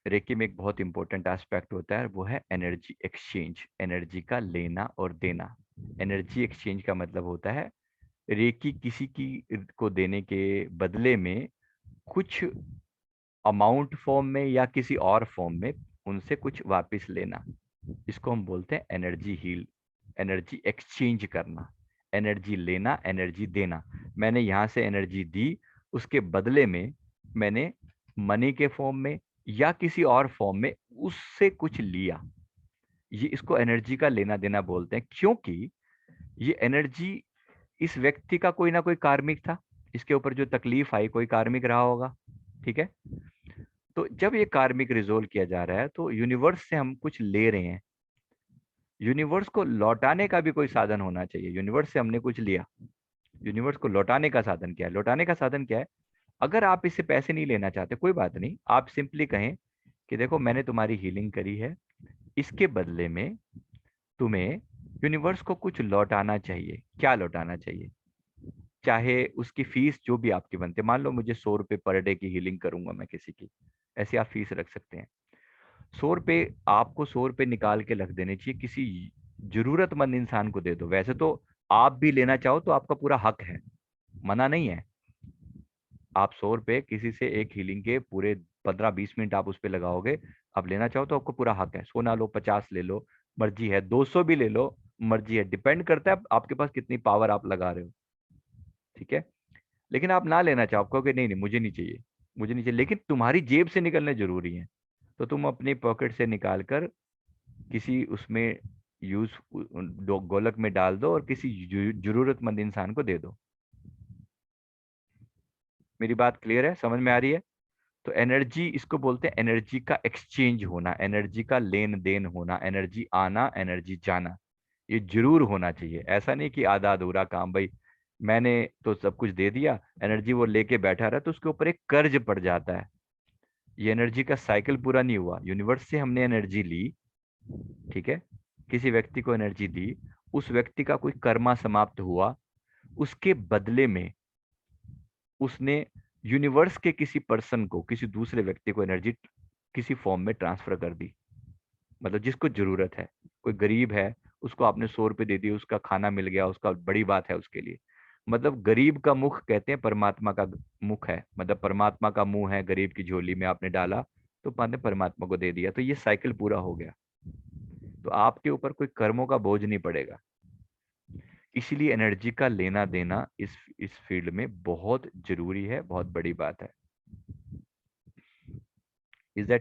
Recce में एक बहुत इंपॉर्टेंट एस्पेक्ट होता है, वो है एनर्जी एक्सचेंज, एनर्जी का लेना और देना। एनर्जी एक्सचेंज का मतलब होता है रेकी किसी की को देने के बदले में कुछ अमाउंट फॉर्म में या किसी और फॉर्म में उनसे कुछ वापस लेना। इसको हम बोलते हैं एनर्जी हील, एनर्जी एक्सचेंज करना, एनर्जी लेना, एनर्जी देना। मैंने यहाँ से एनर्जी दी, उसके बदले में मैंने मनी के फॉर्म में या किसी और फॉर्म में उससे कुछ लिया। ये इसको एनर्जी का लेना देना बोलते हैं, क्योंकि ये एनर्जी इस व्यक्ति का कोई ना कोई कार्मिक था, इसके ऊपर जो तकलीफ आई कोई कार्मिक रहा होगा। ठीक है, तो जब ये कार्मिक रिजोल्व किया जा रहा है तो यूनिवर्स से हम कुछ ले रहे हैं। यूनिवर्स को लौटाने का भी कोई साधन होना चाहिए। यूनिवर्स से हमने कुछ लिया, यूनिवर्स को लौटाने का साधन क्या है? लौटाने का साधन क्या है? अगर आप इससे पैसे नहीं लेना चाहते, कोई बात नहीं, आप सिंपली कहें कि देखो मैंने तुम्हारी हीलिंग करी है, इसके बदले में तुम्हें यूनिवर्स को कुछ लौटाना चाहिए। क्या लौटाना चाहिए? चाहे उसकी फीस जो भी आपकी बनती है, मान लो मुझे 100 रुपये पर डे की हीलिंग करूंगा मैं किसी की, ऐसी आप फीस रख सकते हैं। 100 रुपये, आपको 100 रुपये निकाल के रख देने चाहिए, किसी जरूरतमंद इंसान को दे दो। वैसे तो आप भी लेना चाहो तो आपका पूरा हक है, मना नहीं है। आप 100 रुपये किसी से एक हीलिंग के पूरे 15-20 मिनट आप उस पर लगाओगे, आप लेना चाहो तो आपको पूरा हक है। 100 ना लो, 50 ले लो, मर्जी है, 200 भी ले लो, मर्जी है, डिपेंड करता है आपके पास कितनी पावर आप लगा रहे हो। ठीक है, लेकिन आप ना लेना चाहो, आप कहोगे नहीं नहीं मुझे नहीं चाहिए, मुझे नहीं चाहिए, लेकिन तुम्हारी जेब से निकलने जरूरी है, तो तुम अपनी पॉकेट से निकाल कर किसी उसमें यूज गोलक में डाल दो और किसी जरूरतमंद इंसान को दे दो। मेरी बात क्लियर है, समझ में आ रही है? तो एनर्जी, इसको बोलते हैं एनर्जी का एक्सचेंज होना, एनर्जी का लेन देन होना, एनर्जी आना, एनर्जी जाना, ये जरूर होना चाहिए। ऐसा नहीं कि आधा अधूरा काम, भाई मैंने तो सब कुछ दे दिया, एनर्जी वो लेके बैठा रहा तो उसके ऊपर एक कर्ज पड़ जाता है। ये एनर्जी का साइकिल पूरा नहीं हुआ। यूनिवर्स से हमने एनर्जी ली, ठीक है, किसी व्यक्ति को एनर्जी दी, उस व्यक्ति का कोई कर्मा समाप्त हुआ, उसके बदले में उसने यूनिवर्स के किसी पर्सन को, किसी दूसरे व्यक्ति को एनर्जी किसी फॉर्म में ट्रांसफर कर दी। मतलब जिसको जरूरत है, कोई गरीब है, उसको आपने 100 रुपये दे दिए, उसका खाना मिल गया, उसका बड़ी बात है उसके लिए। मतलब गरीब का मुख कहते हैं परमात्मा का मुख है, मतलब परमात्मा का मुंह है, गरीब की झोली में आपने डाला तो आपने परमात्मा को दे दिया, तो ये साइकिल पूरा हो गया। तो आपके ऊपर कोई कर्मों का बोझ नहीं पड़ेगा। इसीलिए एनर्जी का लेना देना इस फील्ड में बहुत जरूरी है, बहुत बड़ी बात है। Is that